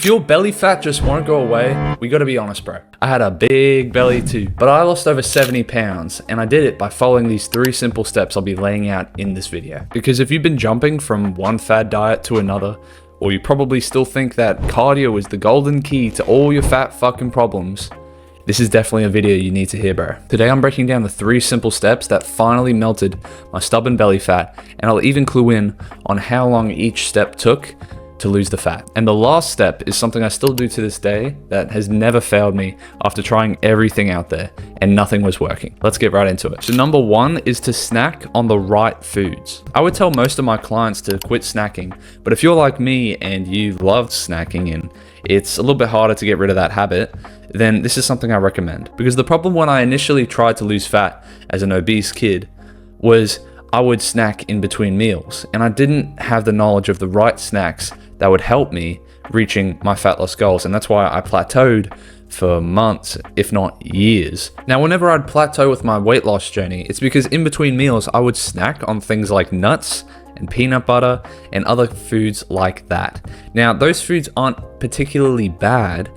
If your belly fat just won't go away, we gotta be honest, bro. I had a big belly too, but I lost over 70 pounds, and I did it by following these 3 simple steps I'll be laying out in this video. Because if you've been jumping from one fad diet to another, or you probably still think that cardio is the golden key to all your fat fucking problems, this is definitely a video you need to hear, bro. Today I'm breaking down the 3 simple steps that finally melted my stubborn belly fat, and I'll even clue in on how long each step took to lose the fat. And the last step is something I still do to this day that has never failed me after trying everything out there and nothing was working. Let's get right into it. So number 1 is to snack on the right foods. I would tell most of my clients to quit snacking, but if you're like me and you love snacking and it's a little bit harder to get rid of that habit, then this is something I recommend. Because the problem when I initially tried to lose fat as an obese kid was I would snack in between meals, and I didn't have the knowledge of the right snacks that would help me reaching my fat loss goals, and that's why I plateaued for months, if not years. Now, whenever I'd plateau with my weight loss journey, it's because in between meals, I would snack on things like nuts and peanut butter and other foods like that. Now, those foods aren't particularly bad,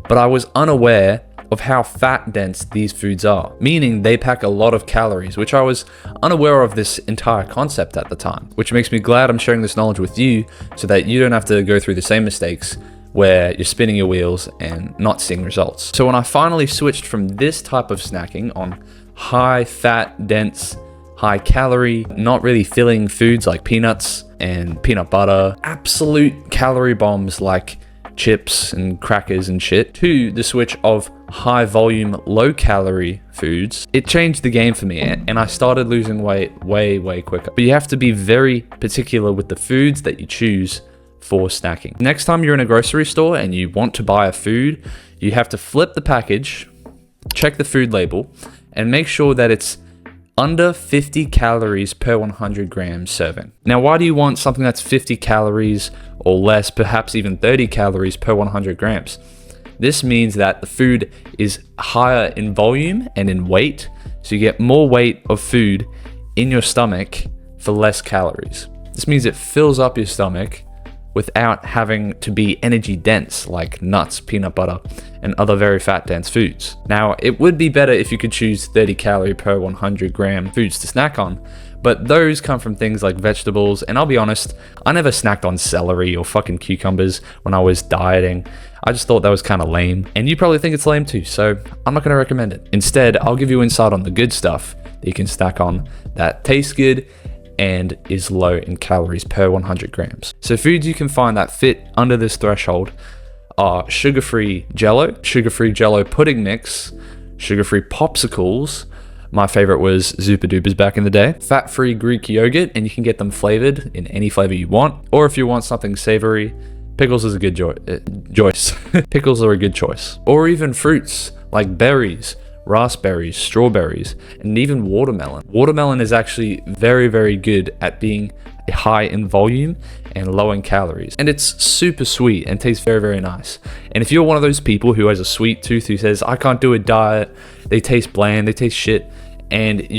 but I was unaware of how fat dense these foods are, meaning they pack a lot of calories, which I was unaware of this entire concept at the time, which makes me glad I'm sharing this knowledge with you so that you don't have to go through the same mistakes where you're spinning your wheels and not seeing results. So when I finally switched from this type of snacking on high fat, dense, high calorie, not really filling foods like peanuts and peanut butter, absolute calorie bombs like chips and crackers and shit, to the switch of high volume, low calorie foods, it changed the game for me, and I started losing weight way quicker. But you have to be very particular with the foods that you choose for snacking. Next time you're in a grocery store and you want to buy a food, you have to flip the package, check the food label, and make sure that it's under 50 calories per 100 grams serving. Now, why do you want something that's 50 calories or less, perhaps even 30 calories per 100 grams? This means that the food is higher in volume and in weight, so you get more weight of food in your stomach for less calories. This means it fills up your stomach without having to be energy dense like nuts, peanut butter, and other very fat dense foods. Now, it would be better if you could choose 30 calorie per 100 gram foods to snack on, but those come from things like vegetables, and I'll be honest, I never snacked on celery or fucking cucumbers when I was dieting. I just thought that was kind of lame, and you probably think it's lame too, so I'm not going to recommend it. Instead, I'll give you insight on the good stuff that you can snack on that tastes good and is low in calories per 100 grams. So foods you can find that fit under this threshold are sugar-free jello pudding mix, sugar-free popsicles. My favorite was Zupa Dupas back in the day. Fat-free Greek yogurt, and you can get them flavored in any flavor you want. Or if you want something savory, pickles is a good choice. Pickles are a good choice. Or even fruits like berries, raspberries, strawberries, and even watermelon. Watermelon is actually very good at being high in volume and low in calories. And it's super sweet and tastes very nice. And if you're one of those people who has a sweet tooth who says, I can't do a diet, they taste bland, they taste shit, and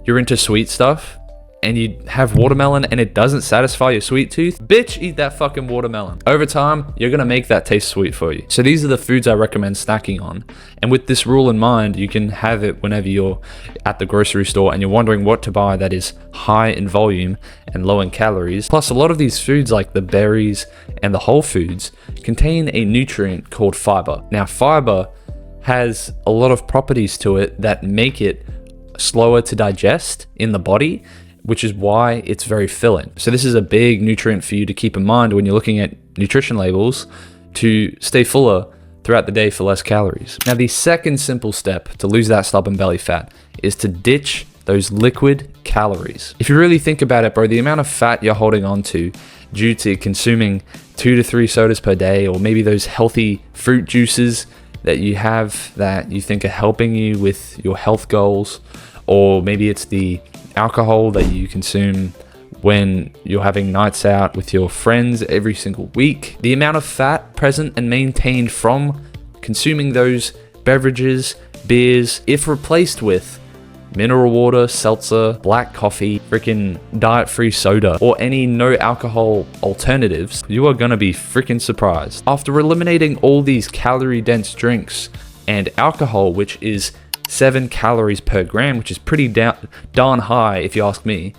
you're into sweet stuff, and you have watermelon and it doesn't satisfy your sweet tooth, bitch, eat that fucking watermelon. Over time, you're gonna make that taste sweet for you. So these are the foods I recommend snacking on. And with this rule in mind, you can have it whenever you're at the grocery store and you're wondering what to buy that is high in volume and low in calories. Plus, a lot of these foods like the berries and the whole foods contain a nutrient called fiber. Now, fiber has a lot of properties to it that make it slower to digest in the body, which is why it's very filling. So this is a big nutrient for you to keep in mind when you're looking at nutrition labels to stay fuller throughout the day for less calories. Now, the second simple step to lose that stubborn belly fat is to ditch those liquid calories. If you really think about it, bro, the amount of fat you're holding on to due to consuming 2 to 3 sodas per day, or maybe those healthy fruit juices that you have that you think are helping you with your health goals, or maybe it's the alcohol that you consume when you're having nights out with your friends every single week. The amount of fat present and maintained from consuming those beverages, beers, if replaced with mineral water, seltzer, black coffee, freaking diet-free soda, or any no alcohol alternatives, you are gonna be freaking surprised. After eliminating all these calorie-dense drinks and alcohol, which is 7 calories per gram, which is pretty darn high if you ask me,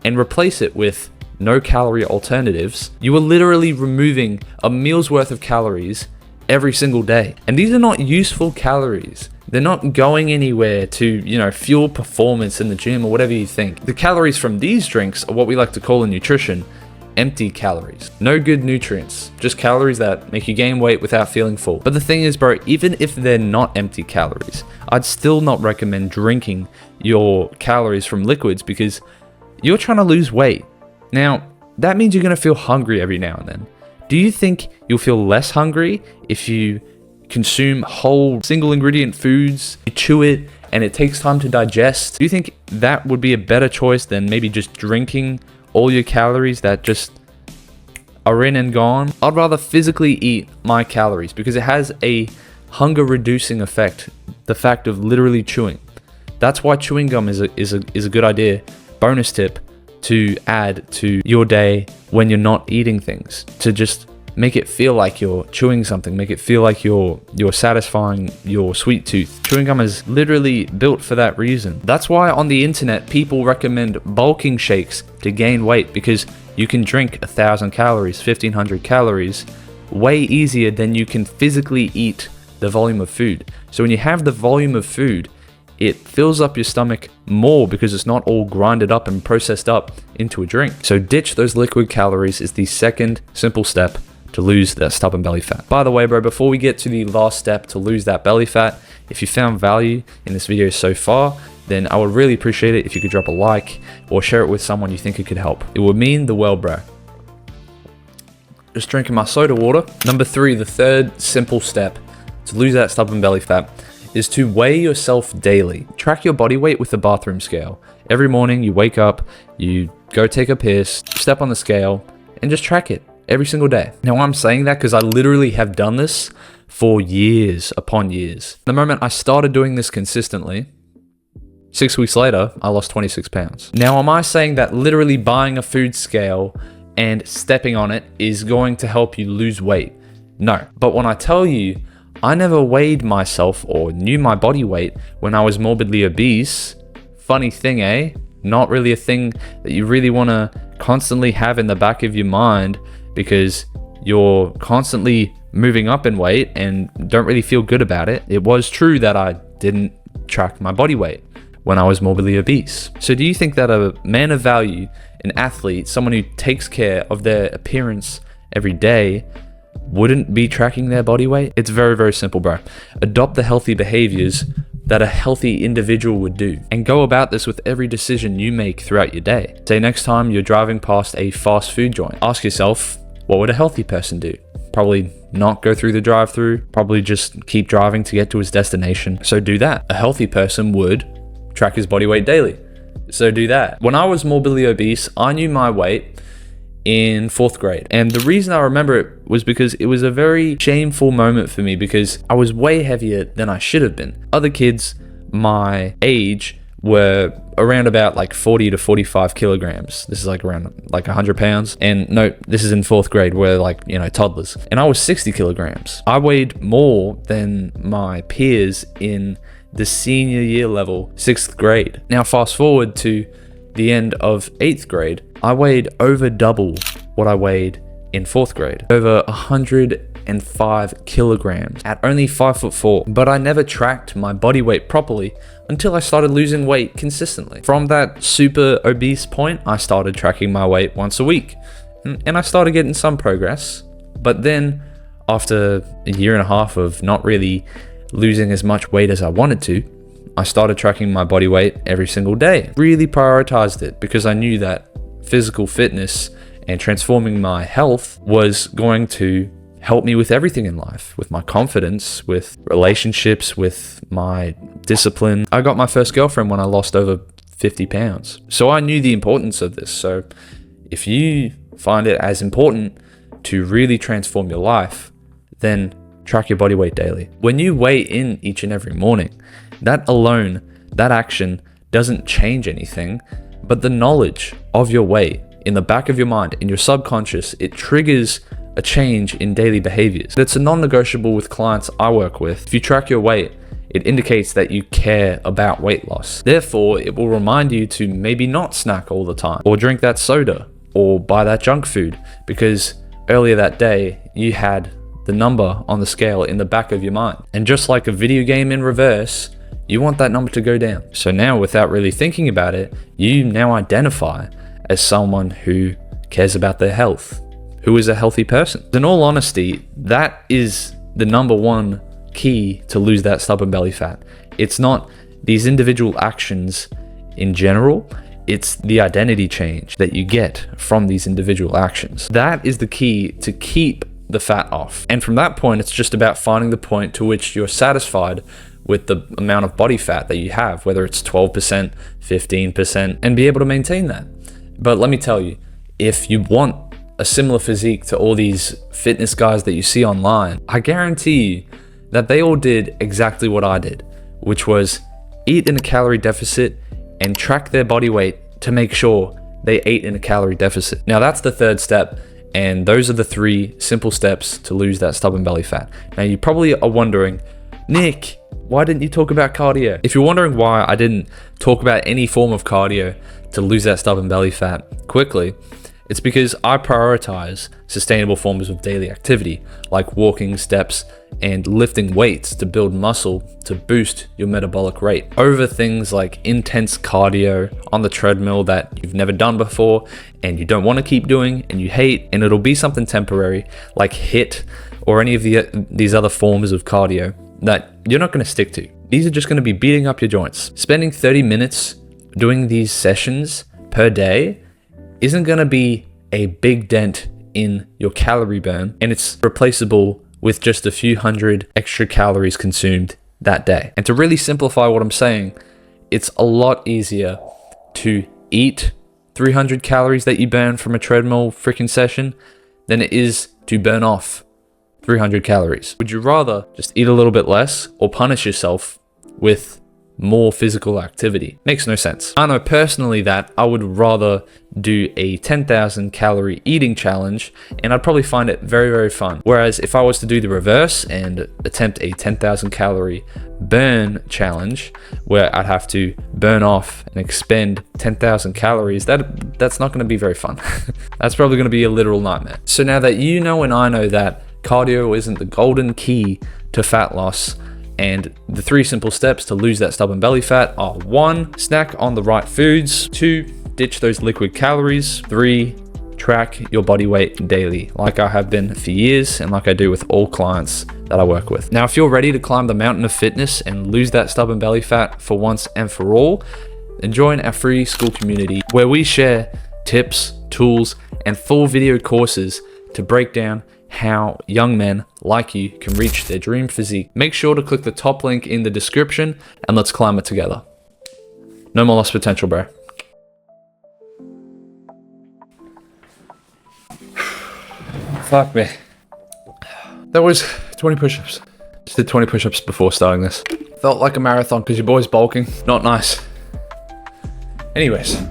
and replace it with no calorie alternatives, you are literally removing a meal's worth of calories every single day. And these are not useful calories. They're not going anywhere to, fuel performance in the gym or whatever you think. The calories from these drinks are what we like to call in nutrition empty calories. No good nutrients, just calories that make you gain weight without feeling full. But the thing is, bro, even if they're not empty calories, I'd still not recommend drinking your calories from liquids because you're trying to lose weight. Now, that means you're going to feel hungry every now and then. Do you think you'll feel less hungry if you consume whole single ingredient foods, you chew it, and it takes time to digest? Do you think that would be a better choice than maybe just drinking all your calories that just are in and gone? I'd rather physically eat my calories because it has a hunger reducing effect. The fact of literally chewing. That's why chewing gum is a good idea. Bonus tip to add to your day when you're not eating things, to just make it feel like you're chewing something, make it feel like you're satisfying your sweet tooth. Chewing gum is literally built for that reason. That's why on the internet people recommend bulking shakes to gain weight, because you can drink 1,000 calories, 1,500 calories way easier than you can physically eat the volume of food. So when you have the volume of food, it fills up your stomach more because it's not all grinded up and processed up into a drink. So ditch those liquid calories is the second simple step to lose that stubborn belly fat. By the way, bro, before we get to the last step to lose that belly fat, if you found value in this video so far, then I would really appreciate it if you could drop a like or share it with someone you think it could help. It would mean the world, bro. Just drinking my soda water. Number 3, the third simple step to lose that stubborn belly fat is to weigh yourself daily. Track your body weight with the bathroom scale. Every morning you wake up, you go take a piss, step on the scale, and just track it every single day. Now I'm saying that because I literally have done this for years upon years. The moment I started doing this consistently, 6 weeks later, I lost 26 pounds. Now, am I saying that literally buying a food scale and stepping on it is going to help you lose weight? No. But when I tell you, I never weighed myself or knew my body weight when I was morbidly obese. Funny thing, eh? Not really a thing that you really want to constantly have in the back of your mind because you're constantly moving up in weight and don't really feel good about it. It was true that I didn't track my body weight when I was morbidly obese. So do you think that a man of value, an athlete, someone who takes care of their appearance every day, wouldn't be tracking their body weight? It's very, very simple, bro. Adopt the healthy behaviors that a healthy individual would do, and go about this with every decision you make throughout your day. Say next time you're driving past a fast food joint, ask yourself, what would a healthy person do? Probably not go through the drive-through, probably just keep driving to get to his destination. So do that. A healthy person would track his body weight daily. So do that. When I was morbidly obese, I knew my weight in 4th grade. And the reason I remember it was because it was a very shameful moment for me because I was way heavier than I should have been. Other kids my age were around about like 40 to 45 kilograms. This is like around like 100 pounds. And no, this is in 4th grade. We're like, toddlers. And I was 60 kilograms. I weighed more than my peers in the senior year level, 6th grade. Now fast forward to the end of 8th grade, I weighed over double what I weighed in 4th grade. Over 105 kilograms at only 5'4". But I never tracked my body weight properly until I started losing weight consistently. From that super obese point, I started tracking my weight once a week. And I started getting some progress. But then after a year and a half of not really losing as much weight as I wanted to, I started tracking my body weight every single day. Really prioritized it because I knew that physical fitness and transforming my health was going to help me with everything in life, with my confidence, with relationships, with my discipline. I got my first girlfriend when I lost over 50 pounds. So I knew the importance of this. So if you find it as important to really transform your life, then track your body weight daily. When you weigh in each and every morning, that alone, that action doesn't change anything, but the knowledge of your weight in the back of your mind, in your subconscious, it triggers a change in daily behaviors. That's a non-negotiable with clients I work with. If you track your weight, it indicates that you care about weight loss. Therefore, it will remind you to maybe not snack all the time, or drink that soda, or buy that junk food, because earlier that day you had the number on the scale in the back of your mind. And just like a video game in reverse, you want that number to go down. So now, without really thinking about it, you now identify as someone who cares about their health, who is a healthy person. In all honesty, that is the number one key to lose that stubborn belly fat. It's not these individual actions in general, it's the identity change that you get from these individual actions. That is the key to keep the fat off. And from that point, it's just about finding the point to which you're satisfied with the amount of body fat that you have, whether it's 12%, 15%, and be able to maintain that. But let me tell you, if you want a similar physique to all these fitness guys that you see online, I guarantee you that they all did exactly what I did, which was eat in a calorie deficit and track their body weight to make sure they ate in a calorie deficit. Now that's the third step, and those are the 3 simple steps to lose that stubborn belly fat. Now you probably are wondering, Nick, why didn't you talk about cardio? If you're wondering why I didn't talk about any form of cardio to lose that stubborn belly fat quickly, it's because I prioritize sustainable forms of daily activity, like walking, steps, and lifting weights to build muscle to boost your metabolic rate, over things like intense cardio on the treadmill that you've never done before and you don't want to keep doing and you hate, and it'll be something temporary like HIIT or any of these other forms of cardio that you're not going to stick to. These are just going to be beating up your joints. Spending 30 minutes doing these sessions per day isn't going to be a big dent in your calorie burn, and it's replaceable with just a few hundred extra calories consumed that day. And to really simplify what I'm saying, it's a lot easier to eat 300 calories that you burn from a treadmill freaking session than it is to burn off 300 calories. Would you rather just eat a little bit less or punish yourself with more physical activity? Makes no sense. I know personally that I would rather do a 10,000 calorie eating challenge, and I'd probably find it very, very fun. Whereas if I was to do the reverse and attempt a 10,000 calorie burn challenge, where I'd have to burn off and expend 10,000 calories, that's not going to be very fun. That's probably going to be a literal nightmare. So now that you know and I know that cardio isn't the golden key to fat loss, and the 3 simple steps to lose that stubborn belly fat are: 1, snack on the right foods; 2, ditch those liquid calories; 3, track your body weight daily, like I have been for years and like I do with all clients that I work with. Now, if you're ready to climb the mountain of fitness and lose that stubborn belly fat for once and for all, then join our free school community where we share tips, tools, and full video courses to break down how young men like you can reach their dream physique. Make sure to click the top link in the description and let's climb it together. No more lost potential, bro. Fuck me. That was 20 push-ups. Just did 20 push-ups before starting this. Felt like a marathon because your boy's bulking. Not nice. Anyways.